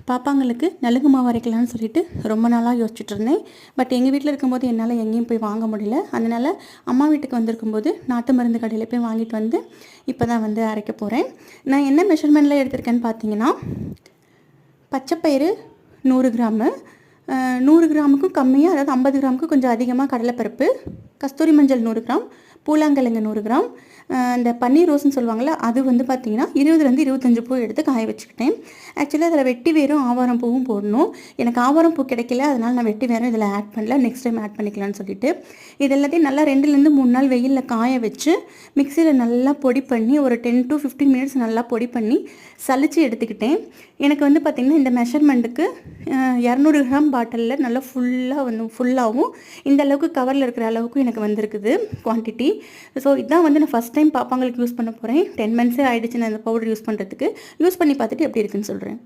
பாப்பாங்களுக்கு நலுங்கு மாவு அரைக்கலாம்னு சொல்லிட்டு ரொம்ப நாளாக யோசிச்சுட்டு இருந்தேன். பட் எங்கள் வீட்டில் இருக்கும்போது என்னால் எங்கேயும் போய் வாங்க முடியல. அதனால் அம்மா வீட்டுக்கு வந்திருக்கும்போது நாட்டு மருந்து கடையில் போய் வாங்கிட்டு வந்து இப்போ தான் வந்து அரைக்க போகிறேன். நான் என்ன மெஷர்மெண்ட்டில் எடுத்திருக்கேன்னு பார்த்தீங்கன்னா, பச்சைப்பயிறு 100 கிராமு, 100 கிராமுக்கும் கம்மியாக, அதாவது 50 கிராமுக்கு கொஞ்சம் அதிகமாக கடலைப்பருப்பு, கஸ்தூரி மஞ்சள் 100 கிராம், பூலாங்கிழங்கு 100 கிராம், இந்த பன்னீர் ரோஸ்ன்னு சொல்லுவாங்கள்ல, அது வந்து பார்த்திங்கன்னா 20லேருந்து 25 பூ எடுத்து காய வச்சுக்கிட்டேன். ஆக்சுவலாக அதில் வெட்டி வேரும் ஆவாரம் பூவும் போடணும். எனக்கு ஆவாரம் பூ கிடைக்கல, அதனால் நான் வெட்டி வேரும் இதில் ஆட் பண்ணல. நெக்ஸ்ட் டைம் ஆட் பண்ணிக்கலாம்னு சொல்லிட்டு இது எல்லாத்தையும் நல்லா 2லேருந்து 3 நாள் வெயிலில் காய வச்சு மிக்சியில் நல்லா பொடி பண்ணி ஒரு 10 to 15 மினிட்ஸ் நல்லா பொடி பண்ணி சலிச்சு எடுத்துக்கிட்டேன். எனக்கு வந்து பார்த்திங்கன்னா இந்த மெஷர்மெண்ட்டுக்கு 200 கிராம் பாட்டிலில் நல்லா ஃபுல்லாகவும் இந்த அளவுக்கு கவரில் இருக்கிற அளவுக்கு எனக்கு வந்திருக்குது குவான்டிட்டி. ஸோ இதான் வந்து நான் ஃபஸ்ட் டைம் பாப்பாங்களுக்கு யூஸ் பண்ண போகிறேன். 10 மந்த்ஸே ஆகிடுச்சு நான் இந்த பவுடர் யூஸ் பண்ணுறதுக்கு. யூஸ் பண்ணி பார்த்துட்டு எப்படி இருக்குன்னு சொல்கிறேன்.